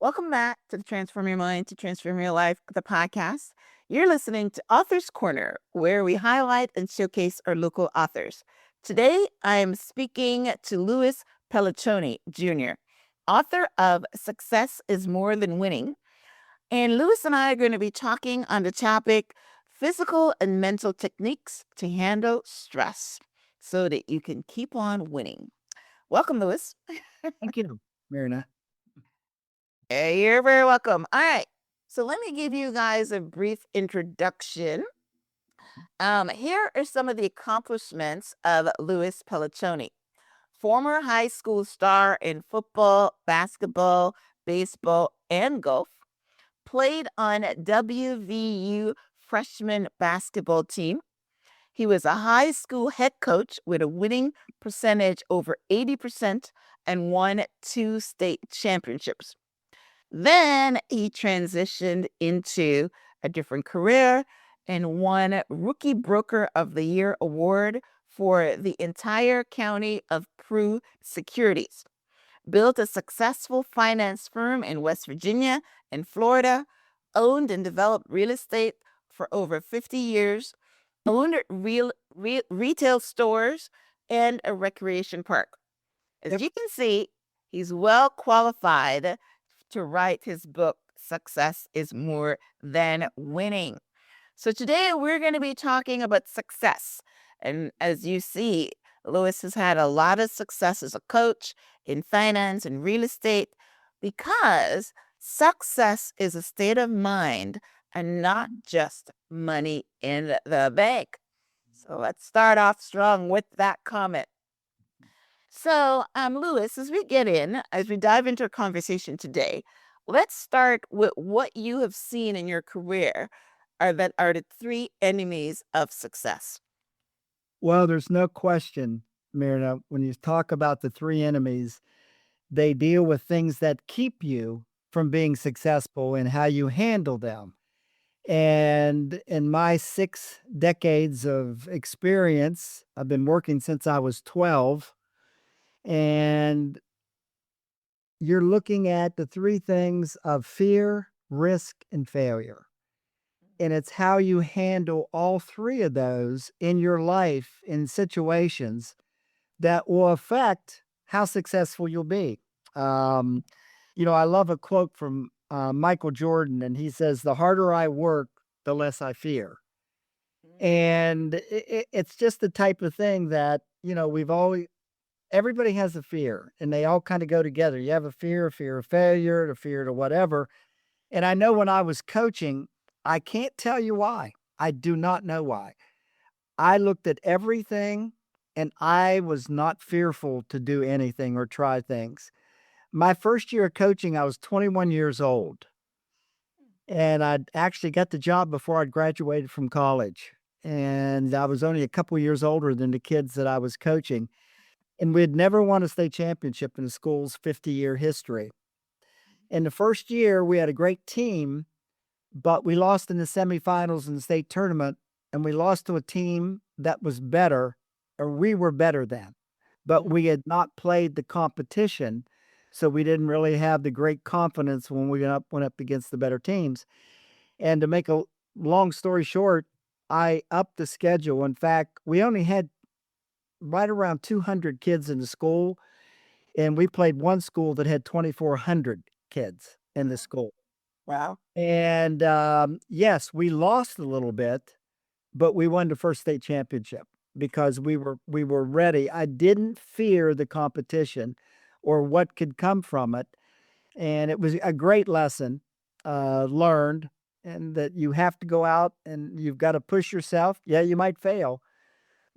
Welcome back to the Transform Your Mind to Transform Your Life, the podcast. You're listening to Author's Corner, where we highlight and showcase our local authors. Today, I am speaking to Louis Pelliccioni Jr., author of Success is More Than Winning. And Louis and I are going to be talking on the topic physical and mental techniques to handle stress so that you can keep on winning. Welcome, Louis. Thank you, Myrna. Hey, you're very welcome. All right. So let me give you guys a brief introduction. Here are some of the accomplishments of Louis Pelliccioni. Former high school star in football, basketball, baseball, and golf. Played on WVU freshman basketball team. He was a high school head coach with a winning percentage over 80% and won 2 state championships. Then he transitioned into a different career and won Rookie Broker of the Year award for the entire county of Prue Securities. Built a successful finance firm in West Virginia and Florida, owned and developed real estate for over 50 years, owned retail stores and a recreation park. As Yep. you can see, he's well qualified to write his book, Success is More Than Winning. So today we're going to be talking about success. And as you see, Louis has had a lot of success as a coach in finance and real estate because success is a state of mind and not just money in the bank. So let's start off strong with that comment. So, Louis, as we dive into a conversation today, let's start with what you have seen in your career that are the three enemies of success. Well, there's no question, Myrna, when you talk about the three enemies, they deal with things that keep you from being successful and how you handle them. And in my 6 decades of experience, I've been working since I was 12, and you're looking at the three things of fear, risk, and failure. And it's how you handle all three of those in your life in situations that will affect how successful you'll be. Um, I love a quote from Michael Jordan, and he says, "The harder I work, the less I fear." And it's just the type of thing that, we've always, everybody has a fear, and they all kind of go together. You have a fear of failure, a fear to whatever. And I know when I was coaching, I can't tell you why. I do not know why. I looked at everything and I was not fearful to do anything or try things. My first year of coaching, I was 21 years old, and I'd actually got the job before I'd graduated from college. And I was only a couple years older than the kids that I was coaching. And we'd never won a state championship in the school's 50-year history. In the first year, we had a great team, but we lost in the semifinals in the state tournament, and we lost to a team that was better, or we were better than, but we had not played the competition, so we didn't really have the great confidence when we went up against the better teams. And to make a long story short, I upped the schedule. In fact, we only had right around 200 kids in the school, and we played one school that had 2,400 kids in the school. Wow. And, yes, we lost a little bit, but we won the first state championship because we were ready. I didn't fear the competition or what could come from it, and it was a great lesson, learned, and that you have to go out and you've gotta push yourself. Yeah, you might fail,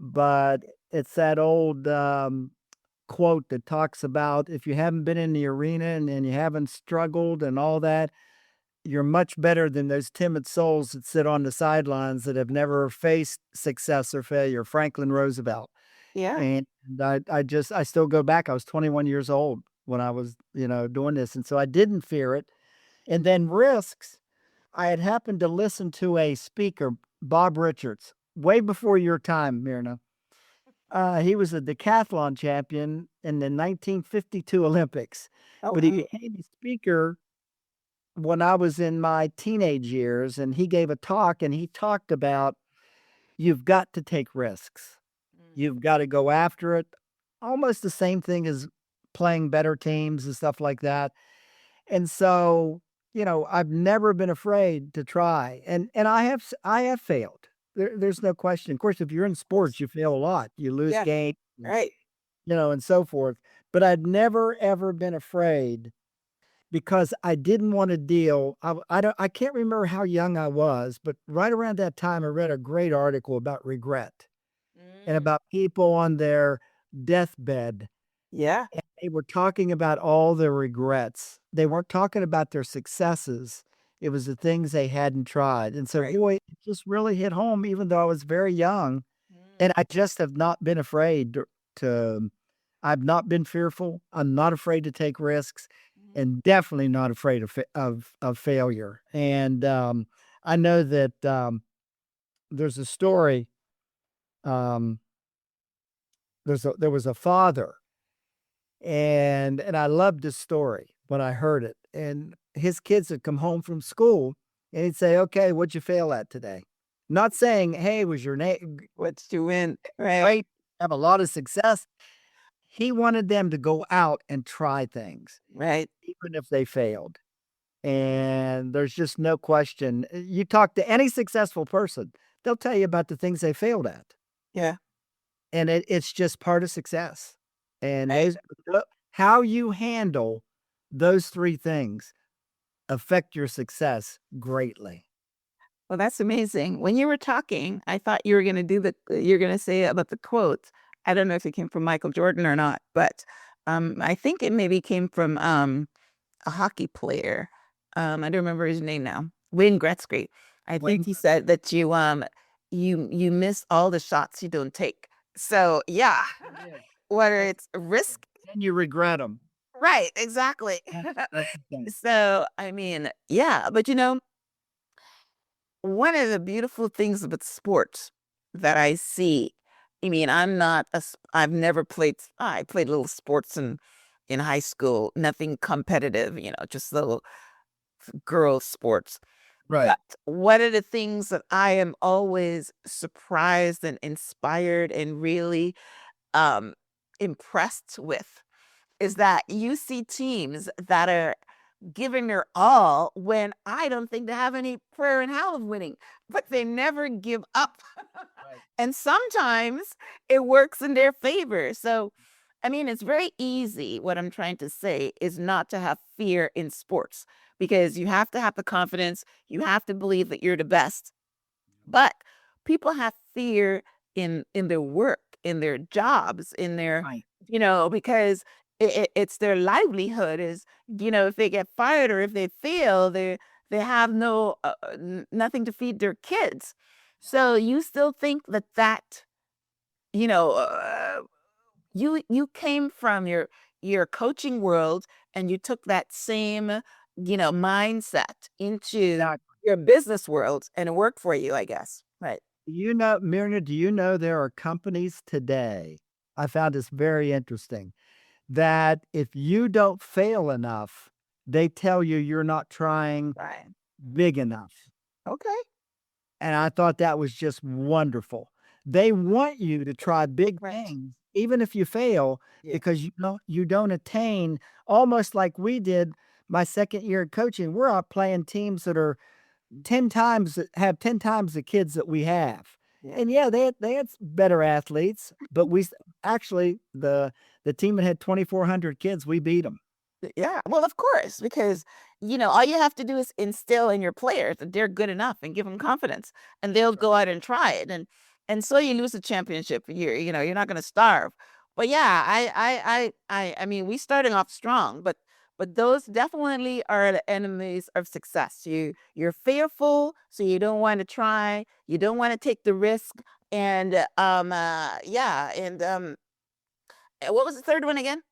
but it's that old, quote that talks about if you haven't been in the arena and you haven't struggled and all that, you're much better than those timid souls that sit on the sidelines that have never faced success or failure. Franklin Roosevelt. Yeah. And I still go back. I was 21 years old when I was, doing this. And so I didn't fear it. And then risks, I had happened to listen to a speaker, Bob Richards, way before your time, Myrna. He was a decathlon champion in the 1952 Olympics, Oh, but he wow. became a speaker when I was in my teenage years, and he gave a talk, and he talked about you've got to take risks. You've got to go after it. Almost the same thing as playing better teams and stuff like that. And so, I've never been afraid to try, and I have failed. There's no question. Of course, if you're in sports, you fail a lot. You lose Yeah. games, Right. and so forth. But I'd never ever been afraid because I didn't wanna deal. I can't remember how young I was, but right around that time, I read a great article about regret and Mm. about people on their deathbed. Yeah. And they were talking about all their regrets. They weren't talking about their successes. It was the things they hadn't tried. And so, Right. boy, it just really hit home even though I was very young, Mm. and I just have not been afraid to I've not been fearful. I'm not afraid to take risks, Mhm. and definitely not afraid of failure. And, I know that, there's a story, um, there was a father. And I loved this story when I heard it, and his kids would come home from school, and he'd say, "Okay, what'd you fail at today?" Not saying, "Hey, was your name What's to win? Right. great, have a lot of success." He wanted them to go out and try things, Right. even if they failed, and there's just no question. You talk to any successful person, they'll tell you about the things they failed at. Yeah. And it's just part of success. And Right. those how you handle those 3 things affect your success greatly. Well, that's amazing. When you were talking, I thought you were gonna do you're gonna say about the quotes. I don't know if it came from Michael Jordan or not, but, I think it maybe came from, a hockey player. I don't remember his name now. Wayne Gretzky. I think When he said that you miss all the shots you don't take. So, yeah, you did, whether and it's risk. then you regret them. Right, exactly. That's the thing. So, I mean, yeah, but, one of the beautiful things about sports that I see, I mean, I've never played I played little sports in high school, nothing competitive, just little girl sports. Right. But one of the things that I am always surprised and inspired and really um impressed with is that you see teams that are giving their all when I don't think they have any prayer in hell of winning, but they never give up. Right. And sometimes it works in their favor. So, I mean, it's very easy. What I'm trying to say is not to have fear in sports because you have to have the confidence, you have to believe that you're the best. But people have fear in their work, in their jobs, in their, Right. because it's their livelihood is, if they get fired or if they fail, they have nothing to feed their kids. So you still think that you know uh, you came from your coaching world and you took that same mindset into Now, your business world and it worked for you, I guess. Right. Myrna, do you know there are companies today, I found this very interesting, that if you don't fail enough, they tell you you're not trying Right. big enough. Okay. And I thought that was just wonderful. They want you to try big Right. things, even if you fail, Yeah. because you don't attain, almost like we did my 2nd year of coaching. We're out playing teams that are 10 times have 10 times the kids that we have. Yeah. And yeah, they had better athletes, but actually the team that had 2,400 kids, we beat them. Yeah. Well, of course, because all you have to do is instill in your players that they're good enough and give them confidence, and they'll That's right. go out and try it. And so you lose the championship. You're not going to starve. But yeah, I mean, we starting off strong, but those definitely are the enemies of success. You're fearful, so you don't want to try. You don't want to take the risk. And yeah, and what was the third one again?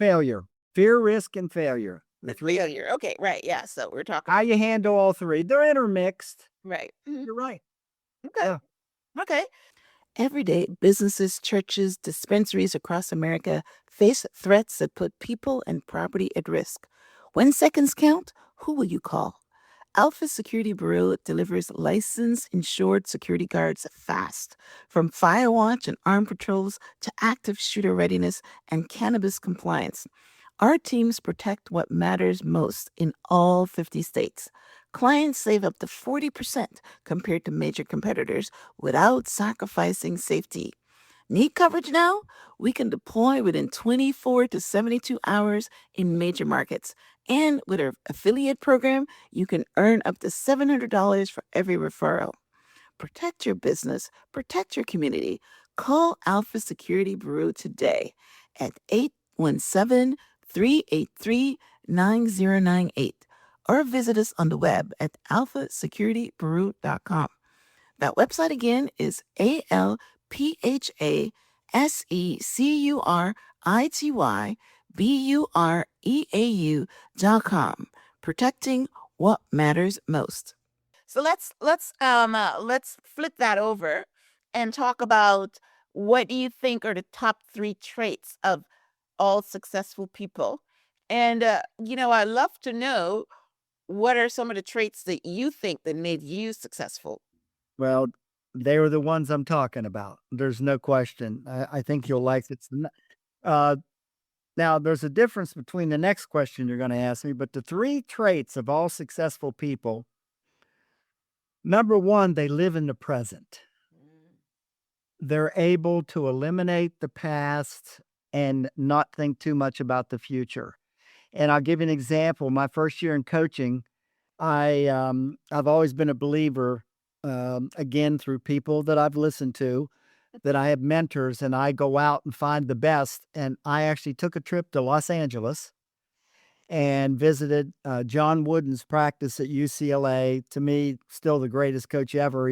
Failure, fear, risk, and failure. The The 3. failure. Okay, right. Yeah. So we're talking. How you handle all 3. They're intermixed. Right. Mhm. You're right. Okay. Yeah. Okay. Every day, businesses, churches, dispensaries across America face threats that put people and property at risk. When seconds count, Who will you call? Alpha Security Bureau delivers licensed, insured security guards fast, from fire watch and armed patrols to active shooter readiness and cannabis compliance. Our teams protect what matters most in all 50 states. Clients save up to 40% compared to major competitors without sacrificing safety. Need coverage now? We can deploy within 24 to 72 hours in major markets. And with our affiliate program, you can earn up to $700 for every referral. Protect your business, protect your community. Call Alpha Security Bureau today at 817-383-9098 or visit us on the web at alphasecuritybureau.com. That website again is alphasecuritybureau.com. Protecting what matters most. So let's flip that over and talk about what do you think are the top 3 traits of all successful people. And I'd love to know what are some of the traits that you think that made you successful. Well, they were the ones I'm talking about. There's no question. I think you'll like it. Uh, Now, there's a difference between the next question you're going to ask me, but the three traits of all successful people, number one, they live in the present. They're able to eliminate the past and not think too much about the future. And I'll give you an example. My first year in coaching, I've always been a believer, again, through people that I've listened to, that I have mentors and I go out and find the best. And I actually took a trip to Los Angeles and visited John Wooden's practice at UCLA. To me, still the greatest coach ever.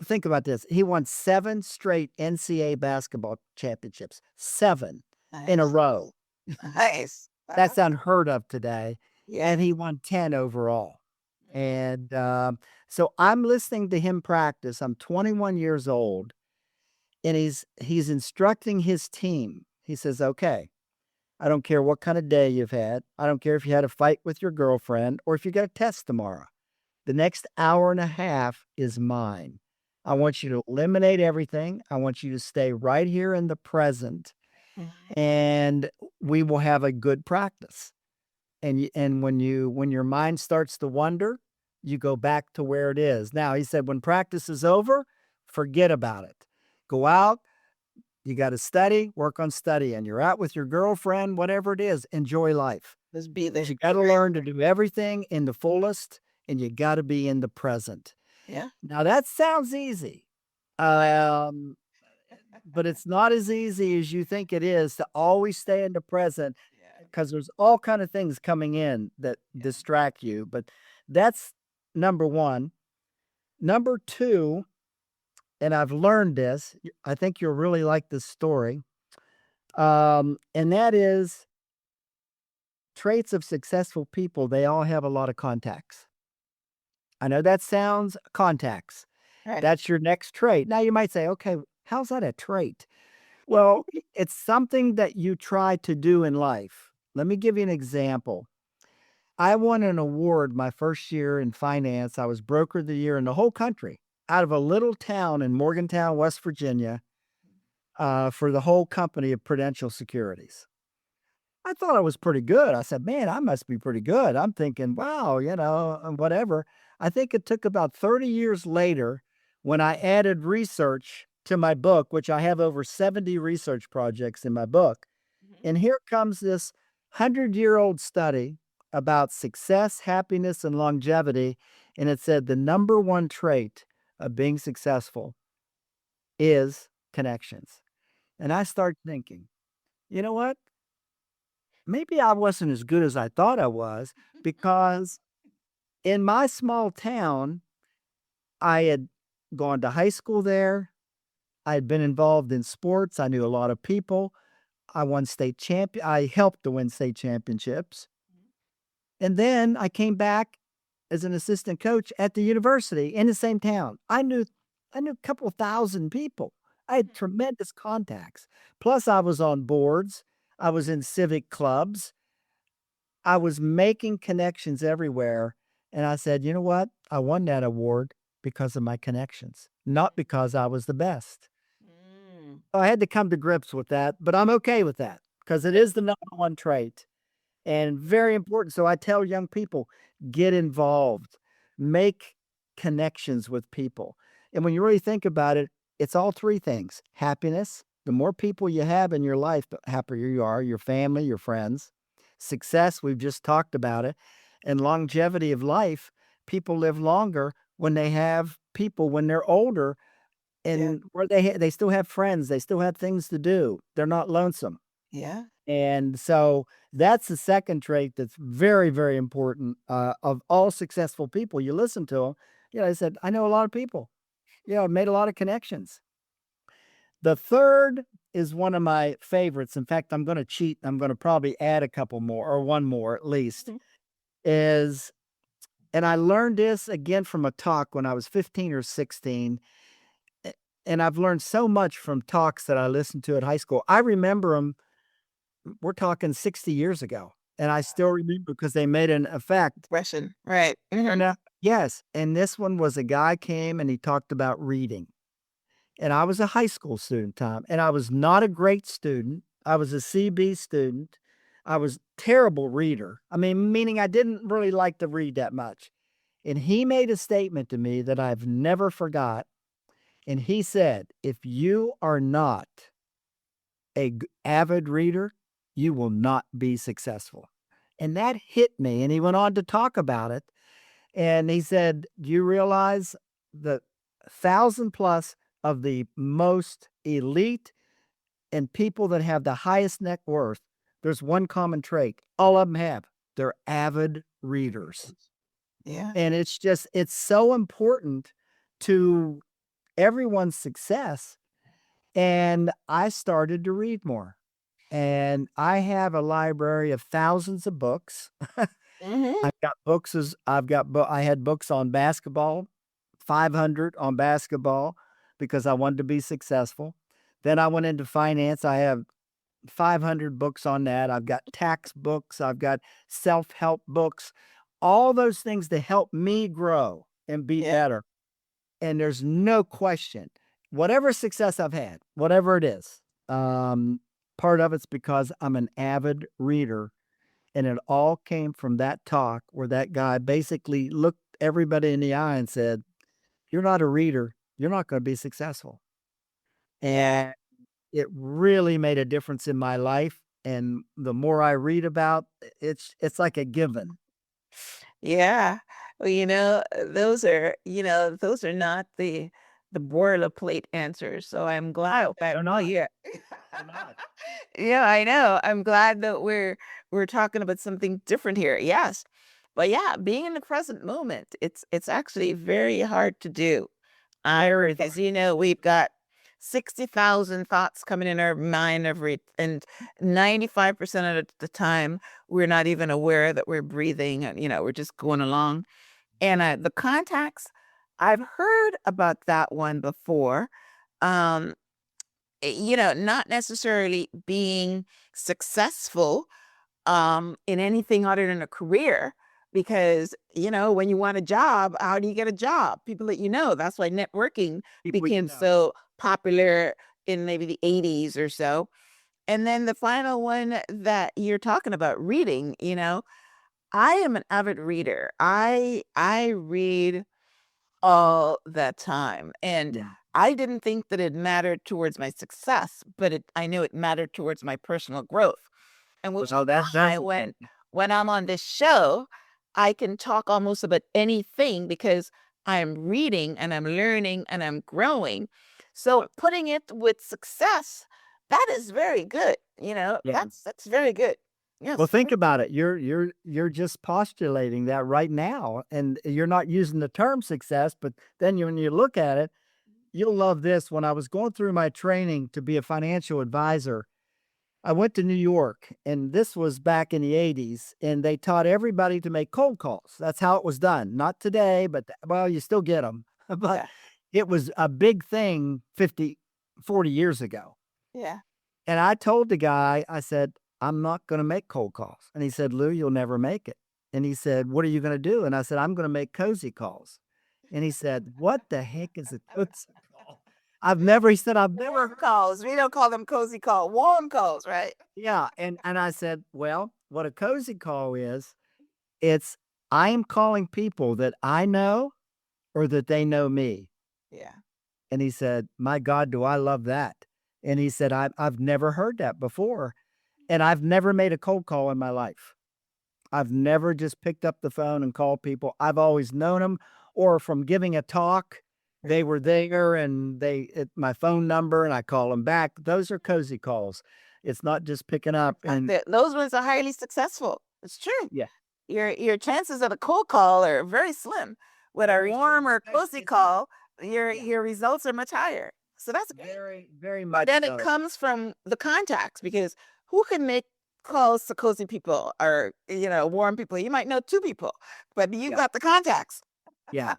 Think about this. He won 7 straight NCAA basketball championships, 7 in a Nice. row. Nice. That's unheard of today. Yeah. And he won 10 overall. Mhm. And so I'm listening to him practice. I'm 21 years old, and he's instructing his team. He says, "Okay, I don't care what kind of day you've had. I don't care if you had a fight with your girlfriend or if you got a test tomorrow. The next hour and a half is mine. I want you to eliminate everything. I want you to stay right here in the present, Mhm. and we will have a good practice. And when your mind starts to wander, you go back to where it is." Now, he said, when practice is over, forget about it. Go out, you got to study, work on studying. You're out with your girlfriend, whatever it is, enjoy life. Just be But there. you got to learn to do everything in the fullest, and you got to be in the present. Yeah. Now, that sounds easy, um, but it's not as easy as you think it is to always stay in the present, Yeah. because there's all kind of things coming in that distract you. But that's number one. Number two, and I've learned this. I think you'll really like this story. And that is traits of successful people. They all have a lot of contacts. I know that sounds contacts. Right. That's your next trait. Now you might say, okay, how's that a trait? Well, it's something that you try to do in life. Let me give you an example. I won an award my first year in finance. I was broker of the year in the whole country out of a little town in Morgantown, West Virginia, for the whole company of Prudential Securities. I thought I was pretty good. I said, man, I must be pretty good. I'm thinking, wow, whatever. I think it took about 30 years later when I added research to my book, which I have over 70 research projects in my book. Mhm. And here comes this 100-year-old study about success, happiness, and longevity. And it said the number one trait of being successful is connections. And I start thinking, you know what? Maybe I wasn't as good as I thought I was, because in my small town, I had gone to high school there. I had been involved in sports. I knew a lot of people. I helped to win state championships. And then I came back as an assistant coach at the university in the same town. I knew a couple of thousand people. I had tremendous contacts. Plus I was on boards. I was in civic clubs. I was making connections everywhere, and I said, "You know what? I won that award because of my connections, not because I was the best." Mm. I had to come to grips with that, but I'm okay with that because it is the number one trait and very important. So I tell young people, get involved, make connections with people. And when you really think about it, it's all three things. Happiness, the more people you have in your life, the happier you are, your family, your friends. Success, we've just talked about it. And longevity of life, people live longer when they have people when they're older Yeah. and where they still have friends, they still have things to do. They're not lonesome. Yeah. And so that's the second trait that's very, very important, of all successful people. You listen to them. I said, I know a lot of people. I've made a lot of connections. The third is one of my favorites. In fact, I'm going to cheat. I'm going to probably add a couple more or one more at least. Mhm. Is and I learned this again from a talk when I was 15 or 16. a- And I've learned so much from talks that I listened to at high school. I remember them. We're talking 60 years ago, and I still remember because they made an effect. Expression. Right. Mhm. Now yes, and this one was a guy came and he talked about reading, and I was a high school student time, and I was not a great student. I was a CB student. I was terrible reader. I mean, meaning I didn't really like to read that much, and he made a statement to me that I've never forgot, and he said, "If you are not avid reader, you will not be successful." And that hit me. And he went on to talk about it. And he said, "Do you realize the 1,000 plus of the most elite and people that have the highest net worth, there's one common trait. All of them have. They're avid readers." Yeah. And it's so important to everyone's success. And I started to read more. And I have a library of thousands of books. Mhm. I had books on basketball, 500 on basketball because I wanted to be successful. Then I went into finance. I have 500 books on that. I've got tax books, I've got self-help books, all those things to help me grow and be Yeah. better. And there's no question, whatever success I've had, whatever it is, part of it's because I'm an avid reader, and it all came from that talk where that guy basically looked everybody in the eye and said, "You're not a reader, you're not gonna be successful." Yeah. And it really made a difference in my life, and the more I read about, it's like a given. Yeah. Well, those are not the boilerplate answers. So I'm glad that They're not, yeah. they're not. Yeah, I know. I'm glad that we're talking about something different here. Yes. But yeah, being in the present moment, it's actually very hard to do. Very Because hard. we've got 60,000 thoughts coming in our mind every and 95% of the time we're not even aware that we're breathing and we're just going along. And the contacts, I've heard about that one before. Um not necessarily being successful in anything other than a career because when you want a job, how do you get a job? People that that's why networking People you became know. so popular in maybe the 80s or so. And then the final one that you're talking about, reading, I am an avid reader. I read all the time. And Yeah. I didn't think that it mattered towards my success, but I knew it mattered towards my personal growth. And which Well, that I doesn't when I'm on this show, I can talk almost about anything because I'm reading and I'm learning and I'm growing. So putting it with success, that is very good. yeah. That's very good. Well, Yes. think about it. You're just postulating that right now, and you're not using the term success, but then when you look at it, you'll love this. When I was going through my training to be a financial advisor, I went to New York, and this was back in the 80s, and they taught everybody to make cold calls. That's how it was done. Not today, but well, you still get them. But Yeah. it was a big thing 50, 40 years ago. Yeah. And I told the guy, I said, I'm not going to make cold calls. And he said, Lou, you'll never make it. And he said, what are you going to do? And I said, I'm going to make cozy calls. And he said, what the heck is a cozy call? He said, I've never, Warm calls. We don't call them cozy call. Warm calls, right? yeah. And I said, well, what a cozy call is, it's, I am calling people that I know or that they know me. Yeah. And he said, my God, do I love that. And he said, I've never heard that before. And I've never made a cold call in my life. I've never just picked up the phone and called people. I've always known them, or from giving a talk, they were there and my phone number and I call them back. Those are cozy calls. It's not just picking up and Those ones are highly successful. It's true. yeah, Your chances of a cold call are very slim. With a warm or cozy call, your results are much higher. So that's great. very, very But much then it so. comes from the contacts because who can make calls to cozy people or warm people? You might know two people, but you Yeah, got the contacts. yeah.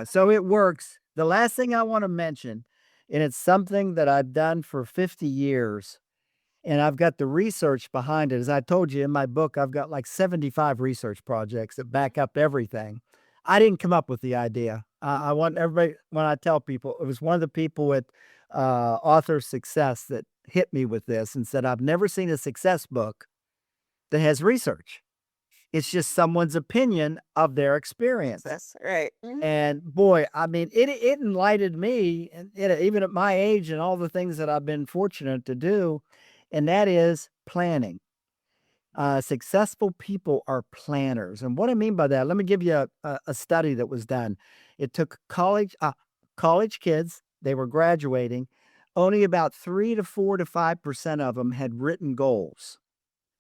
So it works. The last thing I want to mention, and it's something that I've done for 50 years, and I've got the research behind it. As I told you in my book, I've got like 75 research projects that back up everything. I didn't come up with the idea. I want everybody, when I tell people, it was one of the people at Author Success that hit me with this and said, I've never seen a success book that has research. It's just someone's opinion of their experience. That's right. Mhm. And boy, I mean, it enlightened me, and even at my age and all the things that I've been fortunate to do, and that is planning. Successful people are planners, and what I mean by that, let me give you a study that was done. It took college kids; they were graduating. Only about 3 to 4 to 5% of them had written goals.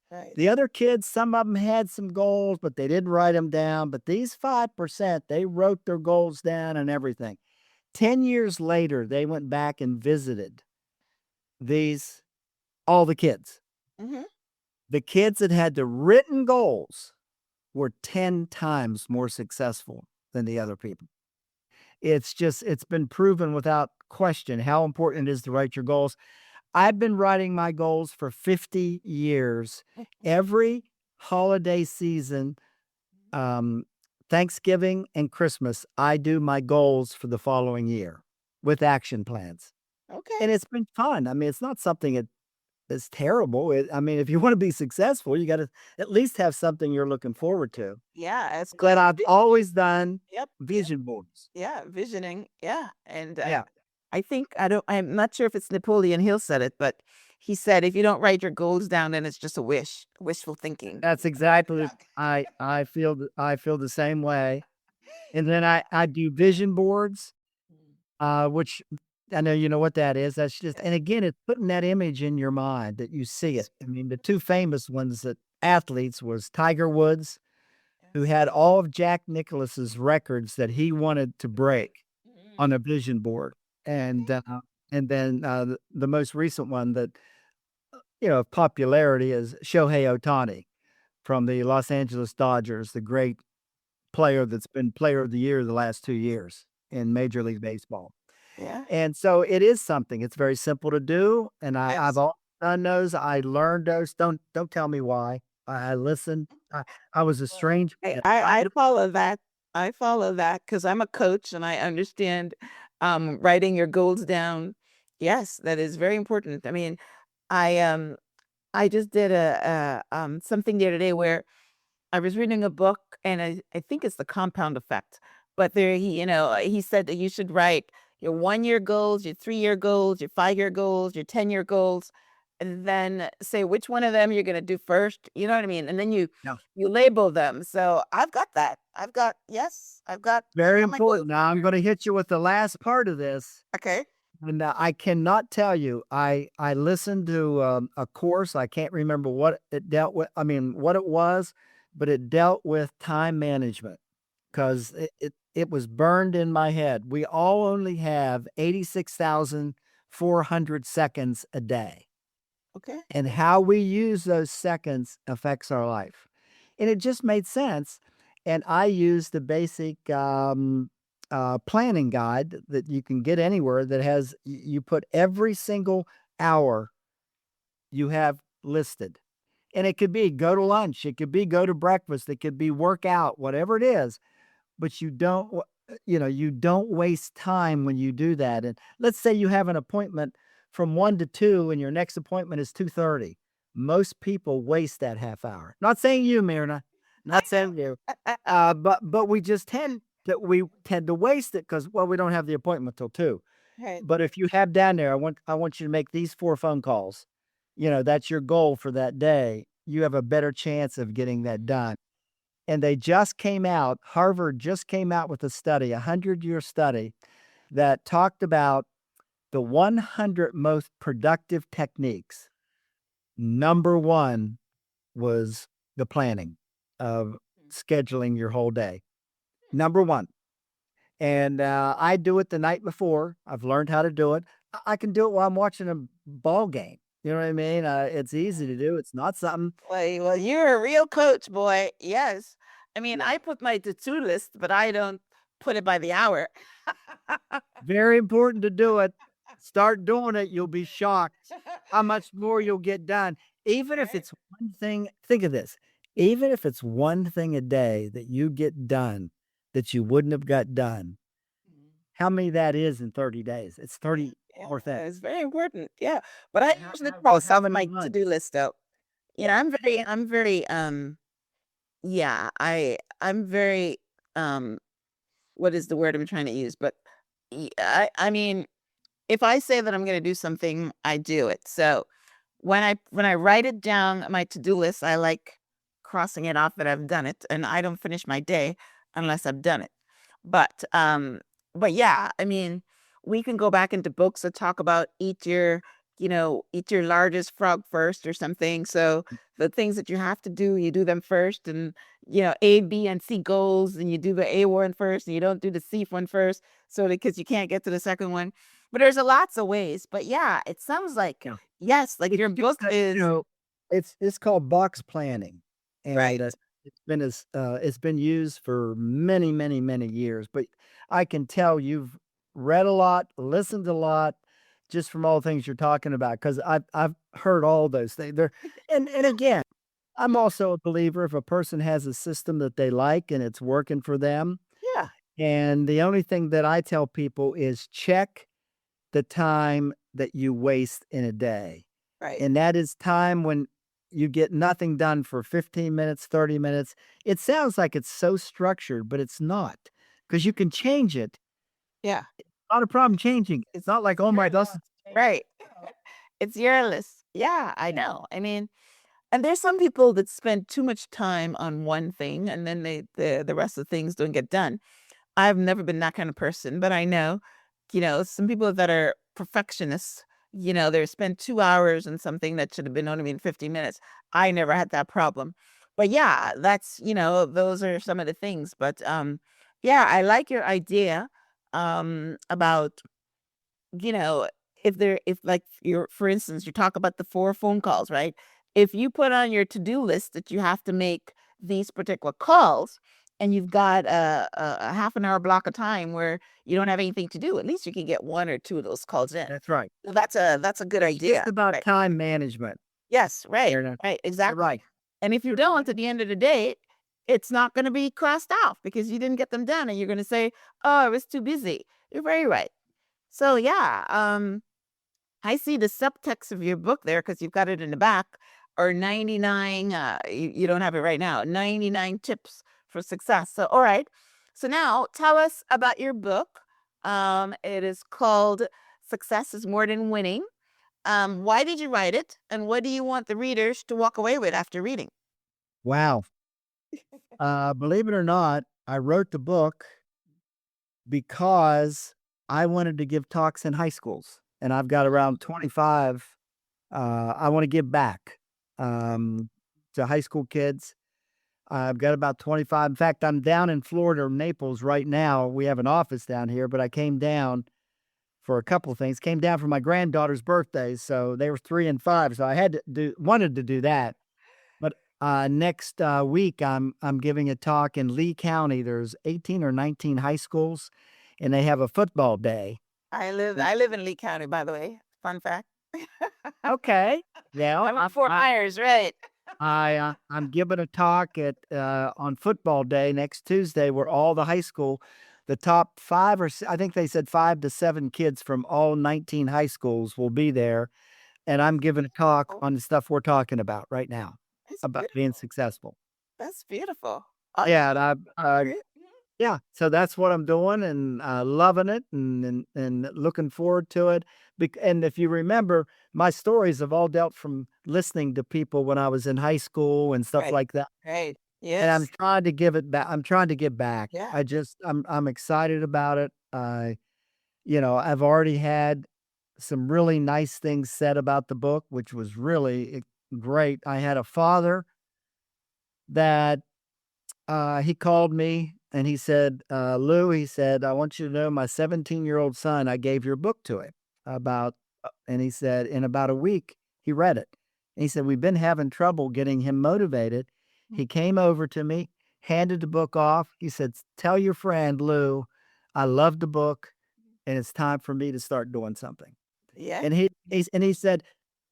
Right. The other kids, some of them had some goals, but they didn't write them down. But these 5%, they wrote their goals down and everything. 10 years later, they went back and visited these all the kids. Hmm. The kids that had the written goals were 10 times more successful than the other people. It's been proven without question how important it is to write your goals. I've been writing my goals for 50 years. Every holiday season, um, Thanksgiving and Christmas, I do my goals for the following year with action plans. Okay. And it's been fun. I mean, it's not something that's terrible. I mean, if you want to be successful, you got to at least have something you're looking forward to. Yeah, it's But good. I've always done Yep. vision boards. Yeah, visioning. Yeah. And Yeah, I think I'm not sure if it's Napoleon Hill said it, but he said if you don't write your goals down, then it's just a wish, wishful thinking. that's exactly. I feel the same way. And then I do vision boards, which I know you know what that is. That's just, and again, it's putting that image in your mind that you see it. I mean, the two famous ones that athletes was Tiger Woods, who had all of Jack Nicklaus's records that he wanted to break on a vision board, and then the most recent one that of popularity is Shohei Ohtani from the Los Angeles Dodgers, the great player that's been player of the year the last 2 years in Major League Baseball. Yeah. And so it is something, it's very simple to do, and I've Yes. all done those, I learned those, don't tell me why. I listened, I was a stranger I, that I tried I to. follow that. I follow that because I'm a coach and I understand writing your goals down. Yes, that is very important. I mean, I just did a something the other day where I was reading a book and I think it's the compound effect. But there he said that you should write your 1 year goals, your 3 year goals, your 5 year goals, your 10 year goals, and then say which one of them you're gonna do first. You know what I mean? And then No, you label them. So I've got that. I've very got my goals. important. Now I'm gonna hit you with the last part of this, Okay. and, I cannot tell you, I listened to, a course, I can't remember what it dealt with, I mean, what it was, but it dealt with time management. 'Cause it was burned in my head. We all only have 86,400 seconds a day, Okay. and how we use those seconds affects our life. And it just made sense, and I used the basic, planning guide that you can get anywhere that has you put every single hour you have listed, And it could be go to lunch, it could be go to breakfast, it could be work out, whatever it is, but you don't waste time when you do that. And let's say you have an appointment from 1 to 2 and your next appointment is 2:30. Most people waste that half hour. Not saying you, Myrna, not saying you. But we tend to waste it because, well, we don't have the appointment till 2. Right. But if you have down there, I want you to make these 4 phone calls. That's your goal for that day. You have a better chance of getting that done. And they just came out, Harvard just came out with a study, a 100-year study that talked about the 100 most productive techniques. Number 1 was the planning of scheduling your whole day. Number 1. And, I do it the night before. I've learned how to do it. I can do it while I'm watching a ball game. You know what I mean? It's easy to do. It's not something. Well, you're a real coach, boy. Yes. I mean, Yeah. I put my to-do list, but I don't put it by the hour. Very important to do it. Start doing it, you'll be shocked how much more you'll get done. Even if Right. it's one thing, think of this, even if it's one thing a day that you get done that you wouldn't have got done, Mhm. how many that is in 30 days? It's Yeah, 30 yeah, more things. it's very important. Yeah, but I How usually how cross how off many my months? to-do list out. Yeah, I'm very, um, what is the word I'm trying to use? But I mean, if I say that I'm gonna do something, I do it. So when I write it down on my to-do list, I like crossing it off that I've done it, and I don't finish my day unless I've done it. But but yeah, I mean, we can go back into books that talk about eat your largest frog first or something. So the things that you have to do, you do them first, and A, B, and C goals, and you do the A one first, and you don't do the C one first, so because you can't get to the second one. But there's a lots of ways. But yeah, it sounds like Yeah. yes, like It's your just book that, is it's called box planning, and, right. it's been used for many, many, many years, but I can tell you've read a lot, listened a lot, just from all the things you're talking about. Because I 'cause I've heard all those things there, and again, I'm also a believer if a person has a system that they like and it's working for them, Yeah, and the only thing that I tell people is check the time that you waste in a day. right. And that is time when you get nothing done for 15 minutes, 30 minutes. It sounds like it's so structured, but it's not because you can change it. Yeah. Not a problem changing it. It's not like, oh my God. Right. It's yearless. Yeah, I know. I mean, and there's some people that spend too much time on one thing and then the rest of the things don't get done. I've never been that kind of person, but I know, some people that are perfectionists, they spend 2 hours on something that should have been only been 50 minutes. I never had that problem. But yeah, those are some of the things. But yeah, I like your idea about you know, if like for instance, you talk about the 4 phone calls, right? If you put on your to-do list that you have to make these particular calls and you've got a half an hour block of time where you don't have anything to do, at least you can get 1 or 2 of those calls in. That's right. So that's a good It's just idea. about Right. time management. Yes, right. You're Right, you're exactly. right. And if you don't, at the end of the day, it's not gonna be crossed off because you didn't get them done and you're gonna say, "Oh, I was too busy." You're very right. So yeah, I see the subtext of your book there because you've got it in the back, or 99, you don't have it right now, 99 tips for success. So, all right. So now tell us about your book. It is called Success is More Than Winning. Why did you write it? And what do you want the readers to walk away with after reading? Wow. Believe it or not, I wrote the book because I wanted to give talks in high schools, and I've got around 25. I want to give back to high school kids. I've got about 25. In fact, I'm down in Florida, Naples right now. We have an office down here, but I came down for a couple of things. Came down for my granddaughter's birthday, so they were 3 and 5. So I wanted to do that. But next week, I'm giving a talk in Lee County. There's 18 or 19 high schools, and they have a football day. I live in Lee County, by the way. Fun fact. Okay. Yeah, I'm in Fort Myers, right? I'm giving a talk at on football day next Tuesday, where all the high school, the top 5 or I think they said 5 to 7 kids from all 19 high schools will be there, and I'm giving a talk Oh, on the stuff we're talking about right now, that's about being beautiful. successful. That's beautiful. Yeah, and Great. yeah, so that's what I'm doing and, loving it and looking forward to it. And if you remember, my stories have all dealt from listening to people when I was in high school and stuff Right. like that, Right. and I'm Yes. trying to give it back. I'm trying to give back. Yeah. I'm excited about it. I've already had some really nice things said about the book, which was really great. I had a father that he called me and he said, Lou, he said, I want you to know my 17-year-old son, I gave your book to him about, and he said, in about a week, he read it. And he said, we've been having trouble getting him motivated. He came over to me, handed the book off. He said, tell your friend, Lou, I love the book and it's time for me to start doing something. Yeah. And he said,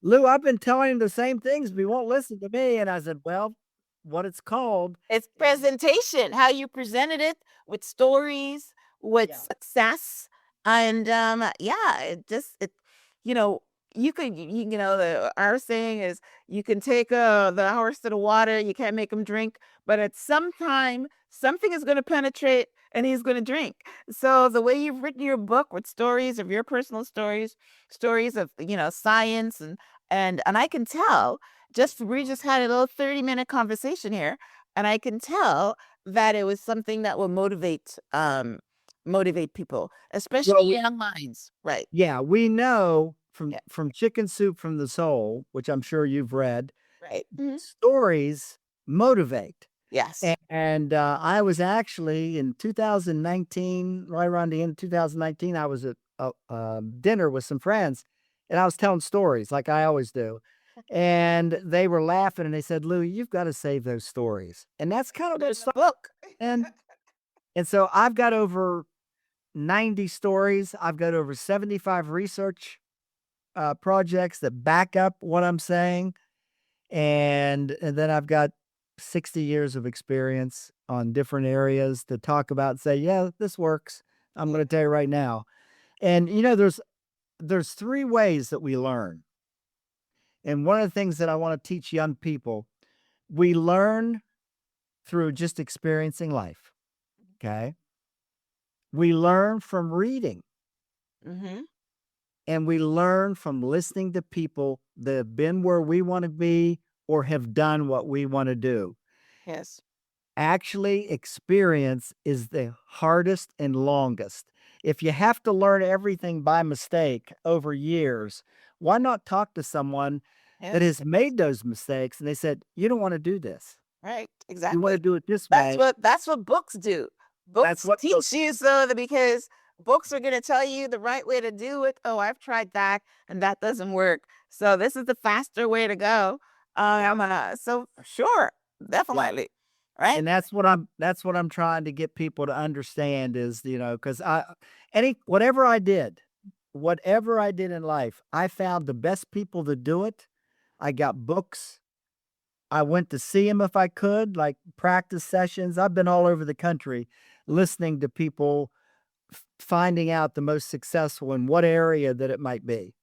Lou, I've been telling him the same things, but he won't listen to me. And I said, well, what it's called It's is presentation, how you presented it with stories, with yeah. success, and, yeah, it just you know, you could our saying is, "You can take, the horse to the water, you can't make him drink, but at some time, something is gonna penetrate and he's gonna drink." So, the way you've written your book with stories of your personal stories, stories of, science and I can tell we just had a little 30-minute conversation here, and I can tell that it was something that will motivate people, especially Well, young minds. Right. yeah, we know Yeah. from Chicken Soup from the Soul, which I'm sure you've read, Right. Mhm. stories motivate. Yes. And I was actually in 2019, right around the end of 2019, I was at dinner with some friends, and I was telling stories like I always do. And they were laughing, and they said, "Louis, you've got to save those stories." And that's kind of Put it what in the started. book. And so I've got over 90 stories. I've got over 75 research projects that back up what I'm saying. And then I've got 60 years of experience on different areas to talk about and say, yeah, this works. I'm going to tell you right now. And there's 3 ways that we learn. And one of the things that I want to teach young people, we learn through just experiencing life. Okay? We learn from reading. Mhm. And we learn from listening to people that have been where we want to be or have done what we want to do. Yes. Actually, experience is the hardest and longest. If you have to learn everything by mistake over years, why not talk to someone that Yes. has made those mistakes and they said, you don't want to do this. Right. You want to Exactly. do it this That's way. what books do. That's Books what they'll teach you because books are gonna tell you the right way to do it. "Oh, I've tried that, and that doesn't work. So this is the faster way to go." yeah. So sure, Yeah. definitely. Right? And that's what I'm trying to get people to understand is, because whatever I did in life, I found the best people to do it. I got books. I went to see them if I could, like practice sessions. I've been all over the country listening to people finding out the most successful in what area that it might be.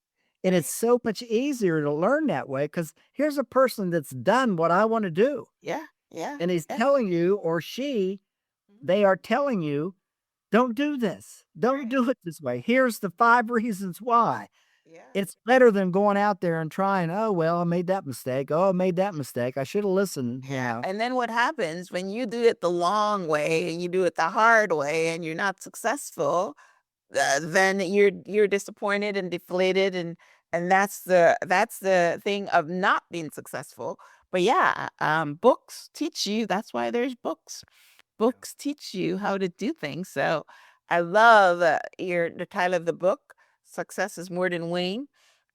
And it's Right. so much easier to learn that way because here's a person that's done what I want to do. Yeah, yeah, And he's yeah. telling you, or she, Mhm. they are telling you, don't do this. Don't Right. do it this way. Here's the 5 reasons why. Yeah. It's better than going out there and trying, oh, well, I made that mistake. Oh, I made that mistake. I should have listened. Yeah, and then what happens when you do it the long way and you do it the hard way and you're not successful, then you're disappointed and deflated and that's the thing of not being successful. But yeah, books teach you. That's why there's books. Books teach you how to do things. So I love the title of the book, Success is More Than Winning.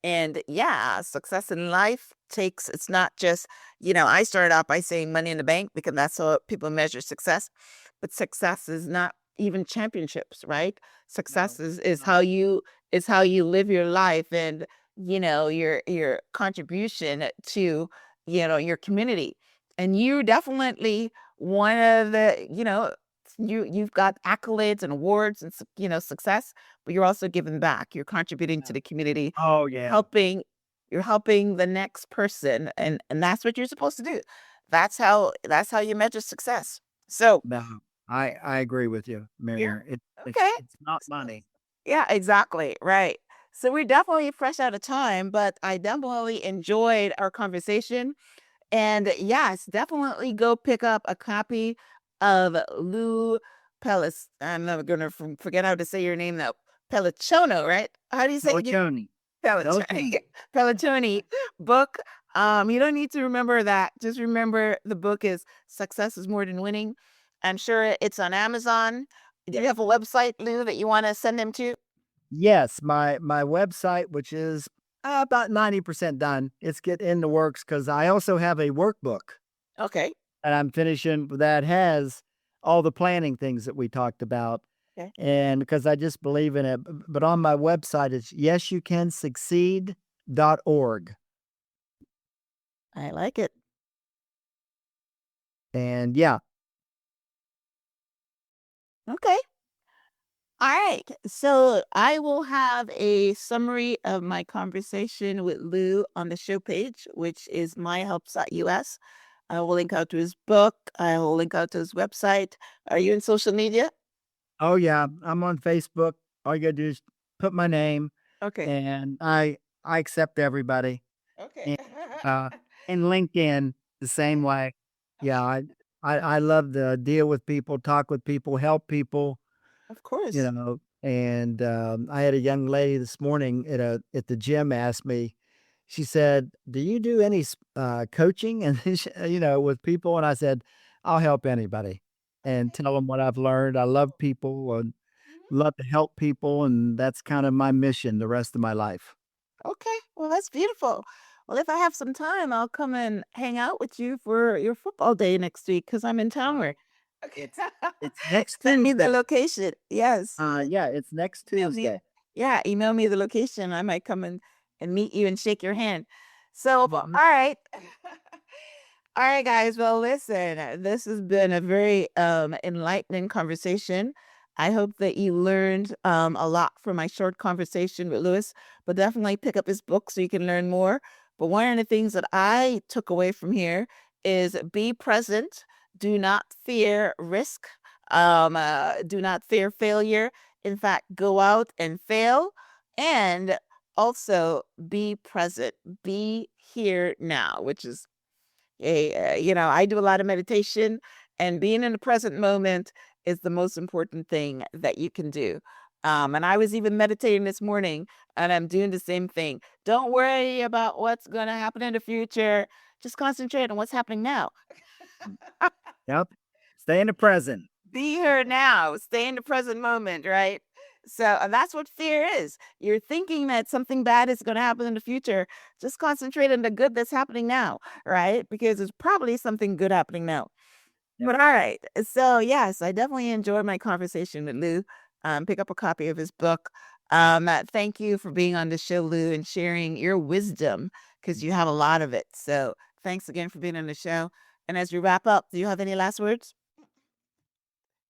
And yeah, success in life it's not just, I started out by saying money in the bank because that's how people measure success. But success is not even championships, right? Success No, is not. how you live your life and your contribution to your community. And you definitely one of the, you've got accolades and awards and success, but you're also giving back. You're contributing to Yeah. the community. Oh, You're yeah. helping you're helping the next person, and that's what you're supposed to do. That's how you measure success. So, No, I agree with you, yeah. Mariner. Okay. It's not money. Yeah, exactly. Right. So we're definitely fresh out of time, but I definitely enjoyed our conversation. And yes, definitely go pick up a copy of Lou Pellis. I'm never gonna forget how to say your name though. Pellicciono, right? How do you say it? Pelliccioni. Pelliccioni. Pelliccioni. Pelliccioni book. You don't need to remember that. Just remember the book is Success is More Than Winning. I'm sure it's on Amazon. Do you have a website, Lou, that you want to send them to? Yes, my website, which is about 90% done. It's get in the works because I also have a workbook Okay. that I'm finishing that has all the planning things that we talked about. Okay. And because I just believe in it. But on my website, it's yesyoucansucceed.org. I like it. And yeah, Okay. All right. So I will have a summary of my conversation with Lou on the show page, which is myhelps.us. I will link out to his book. I will link out to his website. Are you in social media? oh yeah, I'm on Facebook. All you gotta do is put my name, Okay. and I accept everybody. Okay. And, and LinkedIn the same way. Yeah, I love to deal with people, talk with people, help people, Of course. and, I had a young lady this morning at the gym ask me, she said, "Do you do any coaching?" And with people, and I said, "I'll help anybody and tell them what I've learned. I love people and Mhm. love to help people, and that's kind of my mission the rest of my life." Okay. Well, that's beautiful. Well, if I have some time, I'll come and hang out with you for your football day next week because I'm in town. Uh, Where? Okay. it's next Send me the Tuesday. location. Yes. Yeah, it's next Email me. Tuesday. Yeah, email me the location. I might come and meet you and shake your hand. So, all Mhm. right. All right, guys. Well, listen, this has been a very enlightening conversation. I hope that you learned a lot from my short conversation with Louis, but definitely pick up his book so you can learn more. But one of the things that I took away from here is be present, do not fear risk, do not fear failure. In fact, go out and fail, and also be present, be here now, which is I do a lot of meditation, and being in the present moment is the most important thing that you can do. And I was even meditating this morning, and I'm doing the same thing. Don't worry about what's going to happen in the future. Just concentrate on what's happening now. Yep. Stay in the present. Be here now. Stay in the present moment, right? So that's what fear is. You're thinking that something bad is going to happen in the future. Just concentrate on the good that's happening now, right? Because there's probably something good happening now. Yep. But all right. So yes, I definitely enjoyed my conversation with Lou. Pick up a copy of his book. Thank you for being on the show, Lou, and sharing your wisdom because you have a lot of it. So thanks again for being on the show. And as we wrap up, do you have any last words?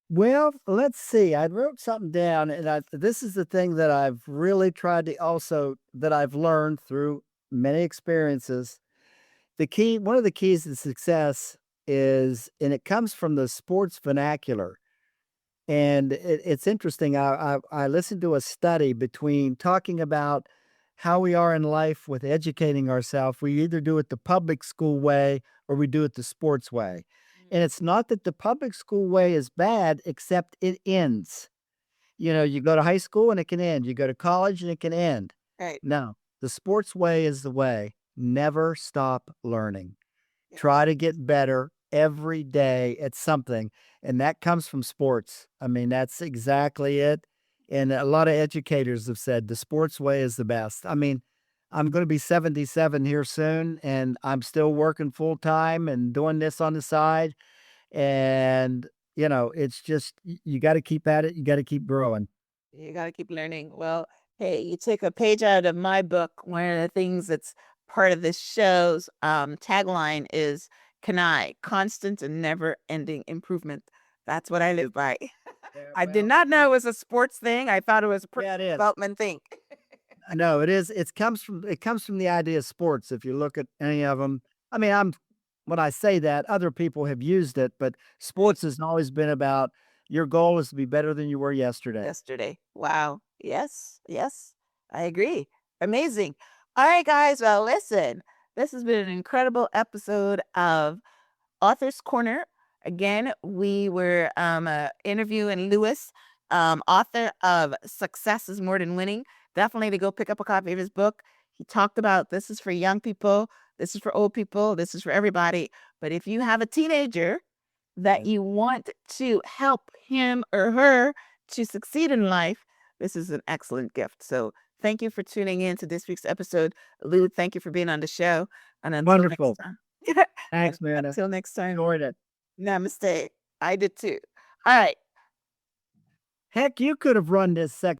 Well, let's see. I wrote something down, and this is the thing that I've really tried to also that I've learned through many experiences. One of the keys to success is, and it comes from the sports vernacular. And it's interesting. I listened to a study between talking about how we are in life with educating ourselves. We either do it the public school way or we do it the sports way. And it's not that the public school way is bad, except it ends. You go to high school and it can end. You go to college and it can end. Right. No, the sports way is the way. Never stop learning. Try Yes. to get better every day at something, and that comes from sports. I mean, that's exactly it, and a lot of educators have said the sports way is the best. I mean, I'm gonna be 77 here soon, and I'm still working full time and doing this on the side, and, it's just you gotta keep at it, you gotta keep growing. You gotta keep learning. Well, hey, you take a page out of my book. One of the things that's part of this show's tagline is "Kanai, constant and never-ending improvement." That's what I live by. Yeah, I did well, not know it was a sports thing. I thought it was a yeah, it personal is. development thing. No, it is. It comes from the idea of sports. If you look at any of them, I mean, I'm when I say that, other people have used it, but Right. sports has always been about your goal is to be better than you were yesterday. Yesterday. Wow. Yes. Yes. I agree. Amazing. All right, guys. Well, listen, this has been an incredible episode of Author's Corner. Again, we were interviewing Louis, author of Success is More Than Winning. Definitely to go pick up a copy of his book. He talked about this is for young people, this is for old people, this is for everybody. But if you have a teenager that Yes. you want to help him or her to succeed in life, this is an excellent gift. So thank you for tuning in to this week's episode. Lou, thank you for being on the show. And until next Wonderful. time. And Thanks, Mirna. until next time. Enjoyed it. Namaste. I did too. All right. Heck, you could have run this